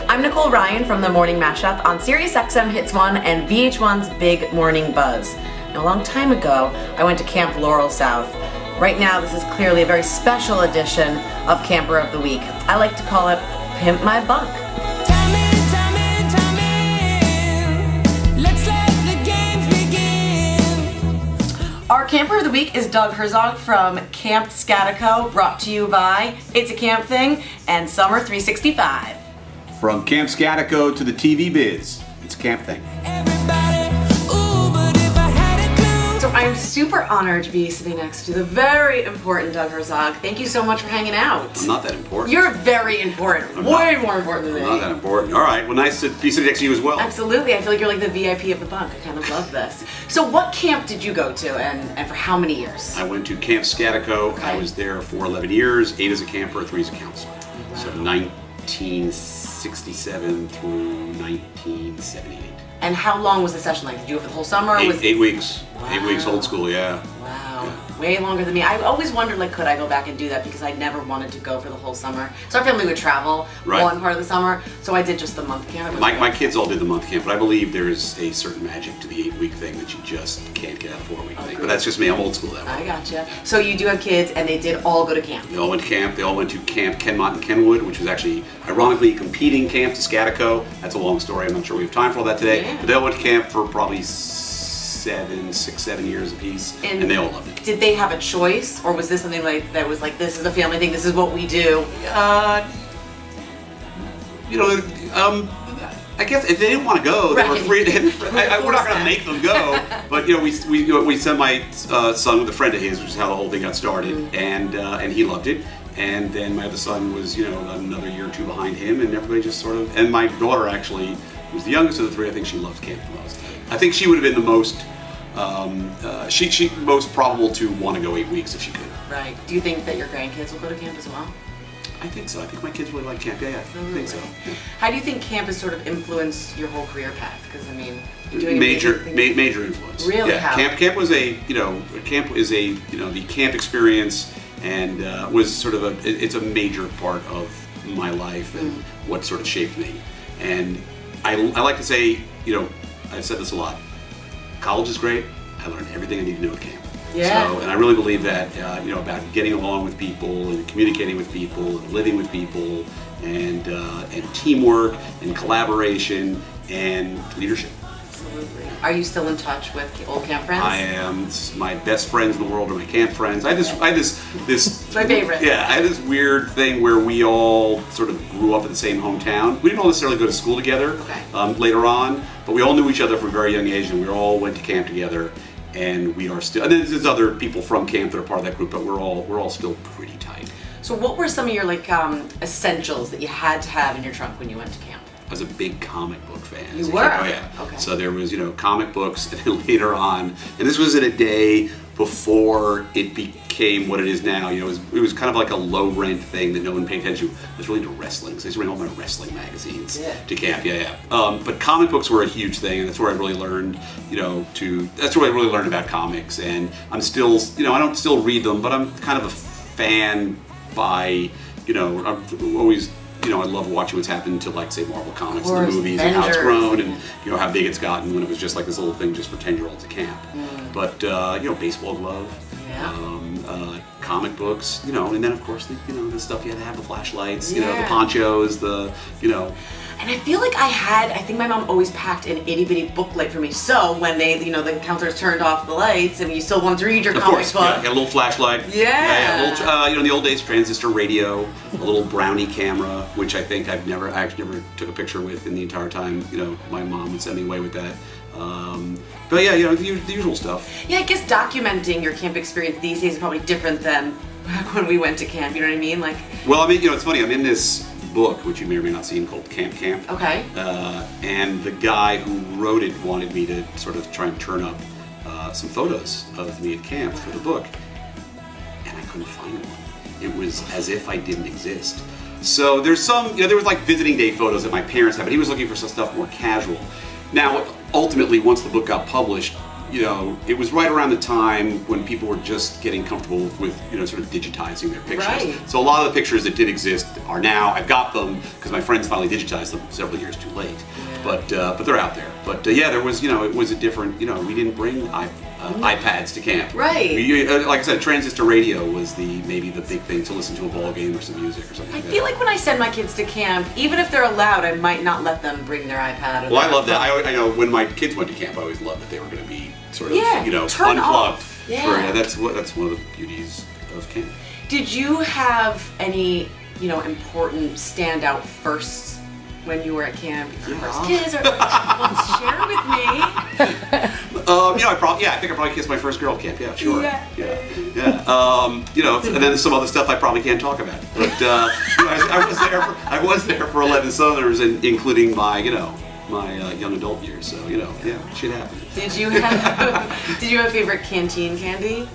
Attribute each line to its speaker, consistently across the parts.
Speaker 1: I'm Nicole Ryan from The Morning Mashup on SiriusXM Hits 1 and VH1's Big Morning Buzz. Now, a long time ago, I went to Camp Laurel South. Right now, this is clearly a very special edition of Camper of the Week. I like to call it Pimp My Bunk. Our Camper of the Week is Doug Herzog from Camp Scatico, brought to you by It's a Camp Thing and Summer 365.
Speaker 2: From Camp Scatico to the TV biz, it's a camp thing.
Speaker 1: So I'm super honored to be sitting next to the very important Doug Herzog. Thank you so much for hanging out.
Speaker 2: I'm not that important.
Speaker 1: You're very important. Way more important than me.
Speaker 2: I'm not that important. All right. Well, nice to be sitting next to you as well.
Speaker 1: Absolutely. I feel like you're like the VIP of the bunk. I kind of love this. So what camp did you go to and for how many years?
Speaker 2: I went to Camp Scatico. Okay. I was there for 11 years, 8 as a camper, 3 as a counselor. Wow. So 1967 through 1978.
Speaker 1: And how long was the session like? Did you go for the whole summer?
Speaker 2: 8 weeks.
Speaker 1: Wow.
Speaker 2: 8 weeks, old school, yeah.
Speaker 1: Wow. Yeah. Way longer than me. I always wondered, like, could I go back and do that because I never wanted to go for the whole summer. So our family would travel one part of the summer, so I did just the month camp.
Speaker 2: My kids all did the month camp, but I believe there is a certain magic to the 8-week thing that you just can't get out of a 4-week thing. But that's just me. I'm old school that way.
Speaker 1: I gotcha. So you do have kids, and they did all go to camp.
Speaker 2: They all went to camp. They all went to Camp Kenmont and Kenwood, which was actually, ironically, competing camp to Scatico. That's a long story. I'm not sure we have time for all that today. Yeah. But they all went to camp for probably 6, 7 years apiece, and they all loved it.
Speaker 1: Did they have a choice, or was this something like that was like, this is a family thing, this is what we do?
Speaker 2: I guess if they didn't want to go, they were free. We're not going to make them go, but we sent my son with a friend of his, which is how the whole thing got started, and he loved it. And then my other son was another year or two behind him, and everybody just sort of. And my daughter actually was the youngest of the three. I think she loved camp the most. I think she would have been the most most probable to want to go 8 weeks if she could.
Speaker 1: Right. Do you think that your grandkids will go to camp as well?
Speaker 2: I think so. I think my kids really like camp. Yeah, I think so. Yeah.
Speaker 1: How do you think camp has sort of influenced your whole career path? Because I mean, you're doing
Speaker 2: major influence.
Speaker 1: Really?
Speaker 2: Yeah.
Speaker 1: How?
Speaker 2: Camp was the camp experience, and was sort of it's a major part of my life and what sort of shaped me. And I like to say, I've said this a lot. College is great. I learned everything I need to know at camp.
Speaker 1: Yeah.
Speaker 2: So, and I really believe that, about getting along with people and communicating with people and living with people and teamwork and collaboration and leadership.
Speaker 1: Absolutely. Are you still in touch with old camp friends?
Speaker 2: I am. My best friends in the world are my camp friends. I had this.
Speaker 1: It's my favorite.
Speaker 2: Yeah, I had this weird thing where we all sort of grew up in the same hometown. We didn't all necessarily go to school together later on, but we all knew each other from a very young age, and we all went to camp together. And we are still. And there's other people from camp that are part of that group, but we're all still pretty tight.
Speaker 1: So, what were some of your essentials that you had to have in your trunk when you went to camp?
Speaker 2: I was a big comic book fan.
Speaker 1: You were?
Speaker 2: Oh yeah. Okay. So there was comic books, and then later on, and this was in a day before it became what it is now. It was kind of like a low rent thing that no one paid attention to. I was really into wrestling, so I used to bring all my wrestling magazines to camp. Yeah. But comic books were a huge thing, and that's where I really learned. That's where I really learned about comics, and I'm still, I don't still read them, but I'm kind of a fan by, I'm always. I love watching what's happened to, say, Marvel Comics and the movies and how it's grown and, how big it's gotten when it was just like this little thing just for 10-year-olds at camp. But, baseball glove, comic books, and then, of course, the stuff you had to have, the flashlights, the ponchos,
Speaker 1: And I feel like I think my mom always packed an itty-bitty booklet for me, so when the counselors turned off the lights and you still wanted to read your comic book.
Speaker 2: Yeah, got a little flashlight.
Speaker 1: Yeah.
Speaker 2: A little, in the old days, transistor radio, a little brownie camera, which I think I actually never took a picture with in the entire time. My mom would send me away with that. But yeah, the usual stuff.
Speaker 1: Yeah, I guess documenting your camp experience these days is probably different than back when we went to camp, you know what I mean?
Speaker 2: Well, it's funny, I'm in this book, which you may or may not seen, called Camp.
Speaker 1: Okay.
Speaker 2: And the guy who wrote it wanted me to sort of try and turn up some photos of me at camp for the book, and I couldn't find one. It was as if I didn't exist. So there's some, there was visiting day photos that my parents had, but he was looking for some stuff more casual. Now, ultimately, once the book got published, it was right around the time when people were just getting comfortable with, sort of digitizing their pictures.
Speaker 1: Right.
Speaker 2: So a lot of the pictures that did exist are now, I've got them because my friends finally digitized them several years too late.
Speaker 1: Yeah.
Speaker 2: But they're out there. But yeah, there was, it was a different, we didn't bring iPads to camp.
Speaker 1: Right.
Speaker 2: Like I said, transistor radio was maybe the big thing to listen to a ball game or some music or something like that.
Speaker 1: I feel like when I send my kids to camp, even if they're allowed, I might not let them bring their iPad. Or
Speaker 2: Well, I love that. I know when my kids went to camp, I always loved that they were going to be sort of,
Speaker 1: turn
Speaker 2: unplugged.
Speaker 1: off. Yeah.
Speaker 2: That's one of the beauties of camp.
Speaker 1: Did you have any, important standout firsts when you were at camp? Your first kiss, or share with me.
Speaker 2: I think I probably kissed my first girl at camp. Yeah, sure. Yeah. And then some other stuff I probably can't talk about. But I was there for 11 summers, and including my young adult years. So shit happened.
Speaker 1: Did you have a favorite canteen candy?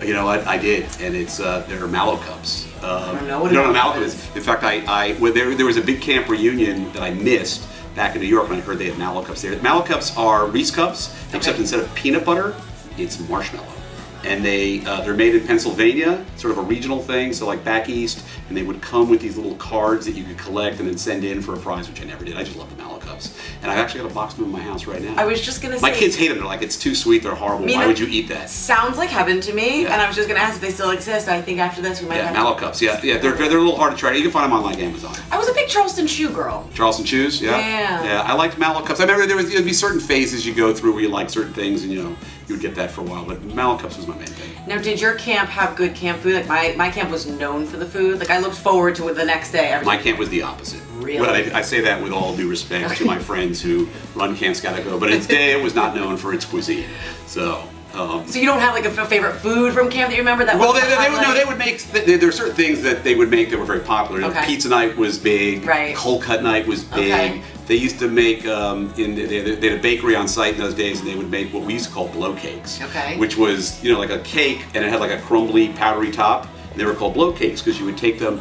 Speaker 2: You know what? I did, and they're Mallow Cups.
Speaker 1: I don't know what
Speaker 2: you don't know Mallow Cups. In fact, there was a big camp reunion that I missed back in New York when I heard they had Mallow Cups there. Mallow Cups are Reese Cups, except instead of peanut butter, it's marshmallow. And they're made in Pennsylvania, sort of a regional thing, so like back east, and they would come with these little cards that you could collect and then send in for a prize, which I never did. I just love the Mallow Cups. And I've actually got a box of them in my house right now.
Speaker 1: I was just gonna say,
Speaker 2: my kids hate them. They're like, it's too sweet, they're horrible. Why would you eat that?
Speaker 1: Sounds like heaven to me,
Speaker 2: Yeah.
Speaker 1: and I was just gonna ask if they still exist. I think after this we might have
Speaker 2: Mallow Cups, yeah, they're a little hard to try. You can find them on like Amazon.
Speaker 1: I was a big Charleston Chew girl.
Speaker 2: Charleston Chews, yeah.
Speaker 1: Yeah.
Speaker 2: I liked Mallow Cups. I remember there'd be certain phases you go through where you like certain things, and you would get that for a while. But Mallow Cups was my main thing.
Speaker 1: Now, did your camp have good camp food? Like my camp was known for the food. Like I looked forward to it the next day.
Speaker 2: My camp was the opposite.
Speaker 1: Really?
Speaker 2: But I say that with all due respect to my friends who run Camp Scatico. But its day, it was not known for its cuisine. So
Speaker 1: you don't have like a favorite food from camp that you remember that?
Speaker 2: Well, they would make. There are certain things that they would make that were very popular.
Speaker 1: Okay.
Speaker 2: Pizza night was big.
Speaker 1: Right.
Speaker 2: Cold cut night was big.
Speaker 1: Okay.
Speaker 2: They used to make they had a bakery on site in those days, and they would make what we used to call blow cakes.
Speaker 1: Okay.
Speaker 2: Which was like a cake, and it had like a crumbly, powdery top. And they were called blow cakes because you would take them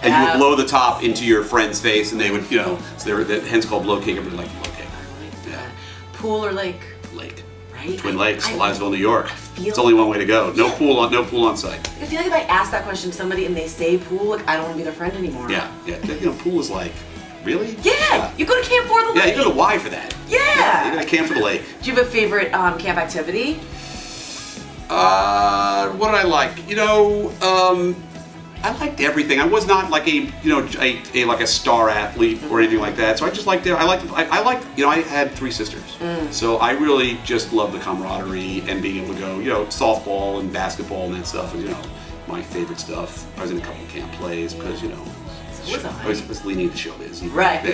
Speaker 2: and you would blow the top into your friend's face, and they would so they were hence called blow cake. Everybody liked blow cake. Yeah.
Speaker 1: Pool or lake?
Speaker 2: Lake.
Speaker 1: Right?
Speaker 2: Twin Lakes, Elizaville, New York.
Speaker 1: feel
Speaker 2: It's only one way to go. No pool on site.
Speaker 1: I feel like if I ask that question to somebody and they say pool, like I don't want to be their friend anymore.
Speaker 2: Yeah. Pool is like, really?
Speaker 1: Yeah, you go to camp for the lake.
Speaker 2: Yeah, you go to Y for that.
Speaker 1: Yeah.
Speaker 2: You go to camp for the lake.
Speaker 1: Do you have a favorite camp activity?
Speaker 2: What did I like? I liked everything. I was not like a star athlete or anything like that. So I just liked it. I had 3 sisters. So I really just loved the camaraderie and being able to go, softball and basketball and that stuff was, my favorite stuff. I was in a couple of camp plays because, I was leaning into showbiz.
Speaker 1: Right.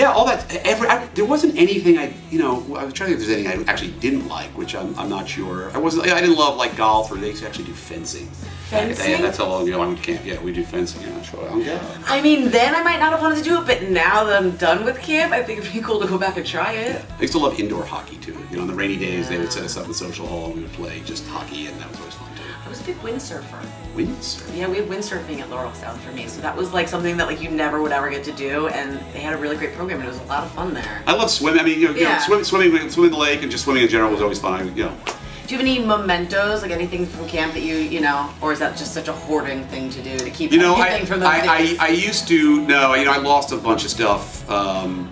Speaker 2: All that. There wasn't anything I was trying to think if there's anything I actually didn't like, which I'm not sure. I didn't love like golf, or they used to actually do fencing.
Speaker 1: Fencing?
Speaker 2: That's how long ago I went to camp. Yeah, we do fencing. I'm not sure.
Speaker 1: I mean, then I might not have wanted to do it, but now that I'm done with camp, I think it'd be cool to go back and try it.
Speaker 2: Yeah. I used to love indoor hockey too. On the rainy days, they would set us up in the social hall and we would play just hockey, and that was always fun too.
Speaker 1: I was a big windsurfer.
Speaker 2: Windsurfing?
Speaker 1: Yeah, we had windsurfing at Laurel South for me, so that was like something that like you never would ever get to do, and they had a really great program, and it was a lot of fun there.
Speaker 2: I love swimming. I mean, swimming the lake and just swimming in general was always fun.
Speaker 1: Do you have any mementos, like anything from camp that you or is that just such a hoarding thing to do to keep anything from those days?
Speaker 2: I used to, I lost a bunch of stuff when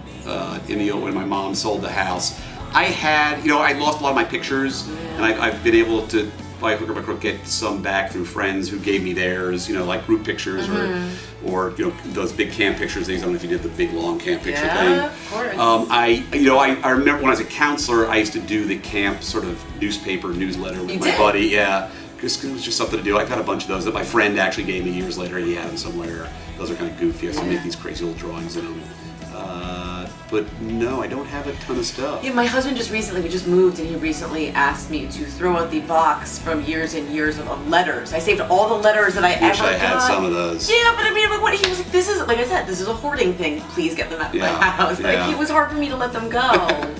Speaker 2: my mom sold the house. I had, I lost a lot of my pictures, and I've been able to, by hook or by crook, get some back through friends who gave me theirs, like group pictures or those big camp pictures. I don't know if you did the big long camp picture thing.
Speaker 1: Yeah, of course.
Speaker 2: I remember when I was a counselor, I used to do the camp sort of newsletter with my buddy. Yeah, because it was just something to do. I got a bunch of those that my friend actually gave me years later. He had them somewhere. Those are kind of goofy. I used to make these crazy little drawings in them. But no, I don't have a ton of stuff.
Speaker 1: Yeah, my husband we just moved, and he recently asked me to throw out the box from years and years of letters. I saved all the letters that I ever got.
Speaker 2: I had some of those.
Speaker 1: Yeah, but I mean, what he was like, this is, like I said, this is a hoarding thing. Please get them out of my house. Like, it was hard for me to let them go.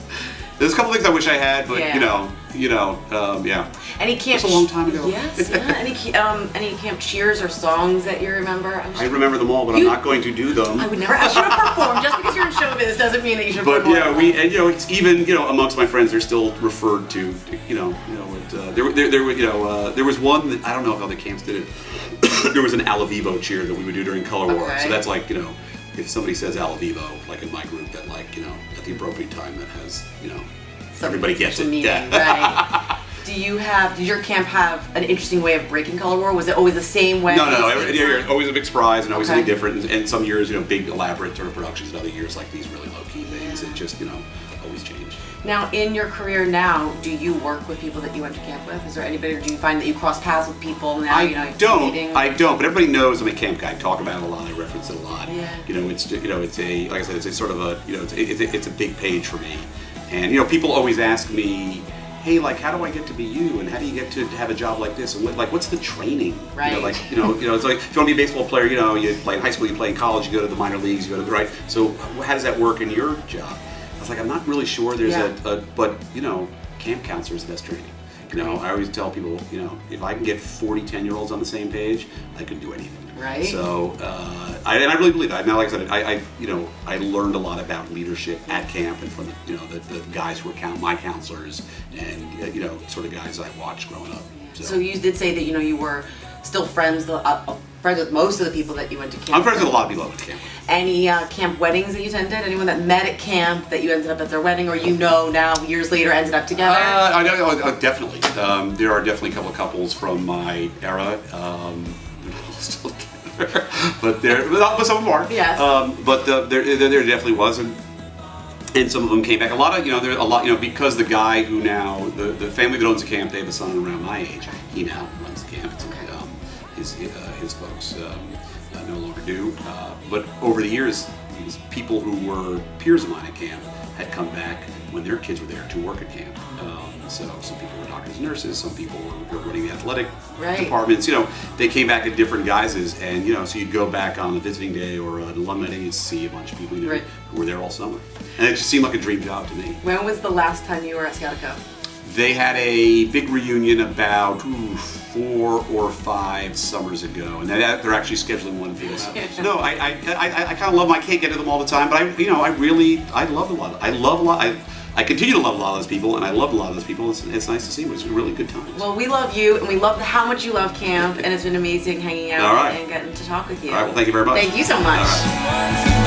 Speaker 2: There's a couple things I wish I had, but
Speaker 1: Yeah.
Speaker 2: yeah.
Speaker 1: Any camp?
Speaker 2: That's a long time ago.
Speaker 1: Yes. Yeah. Any camp cheers or songs that you remember?
Speaker 2: I remember them all, but I'm not going to do them.
Speaker 1: I would never ask you to perform. Just because you're in showbiz doesn't mean that you should
Speaker 2: But
Speaker 1: perform.
Speaker 2: yeah, it's even amongst my friends, they're still referred to. There was one that I don't know if other camps did it. There was an Alla Vivo cheer that we would do during Color War.
Speaker 1: Okay.
Speaker 2: So that's like if somebody says Alla Vivo, like in my group, that at the appropriate time that has everybody gets it.
Speaker 1: Meaning,
Speaker 2: Yeah.
Speaker 1: right. Did your camp have an interesting way of breaking Color War? Was it always the same way?
Speaker 2: No. Always a big surprise and always
Speaker 1: Okay.
Speaker 2: something different. And some years, big elaborate sort of productions, and other years like these really low key things. It just always change.
Speaker 1: Now, in your career now, do you work with people that you went to camp with? Is there anybody, or do you find that you cross paths with people now?
Speaker 2: I don't.
Speaker 1: Meeting?
Speaker 2: But everybody knows I'm a camp guy. I talk about it a lot. I reference it a lot.
Speaker 1: Yeah.
Speaker 2: It's a like I said, it's a sort of a it's a big page for me, and people always ask me, hey, like, how do I get to be you, and how do you get to have a job like this, and what's the training?
Speaker 1: Right.
Speaker 2: It's like if you want to be a baseball player, you play in high school, you play in college, you go to the minor leagues, you go to the right. So how does that work in your job? I was like, I'm not really sure. There's but camp counselor is the best training. I always tell people, if I can get 40 10-year-olds on the same page, I can do anything.
Speaker 1: Right.
Speaker 2: So, I really believe that. Now, like I said, I learned a lot about leadership at camp and from the guys who were my counselors and sort of guys I watched growing up.
Speaker 1: So you did say that you were still friends with most of the people that you went to camp.
Speaker 2: I'm friends with a lot of people I went to camp with.
Speaker 1: Any camp weddings that you attended? Anyone that met at camp that you ended up at their wedding, or now years later ended up together?
Speaker 2: I know, definitely. There are definitely a couple of couples from my era. Still together, but some of them are.
Speaker 1: Yes.
Speaker 2: But there definitely was, and some of them came back. A lot of because the guy who now the family that owns the camp, they have a son around my age. He now runs the camp. His folks no longer do. But over the years, these people who were peers of mine at camp had come back when their kids were there to work at camp. So some people were doctors and nurses, some people were running the athletic departments. They came back in different guises, and so you'd go back on a visiting day or an alumni day, you'd see a bunch of people who were there all summer, and it just seemed like a dream job to me.
Speaker 1: When was the last time you were at Scatico?
Speaker 2: They had a big reunion about 4 or 5 summers ago, and they're actually scheduling one for this. No, I kind of love them. I can't get to them all the time, but I love a lot. I continue to love a lot of those people, and I love a lot of those people. It's nice to see them. It's a really good time.
Speaker 1: Well, we love you, and we love how much you love camp, and it's been amazing hanging out
Speaker 2: All right.
Speaker 1: and getting to talk with you.
Speaker 2: All right, well, thank you very much.
Speaker 1: Thank you so much.
Speaker 2: All right.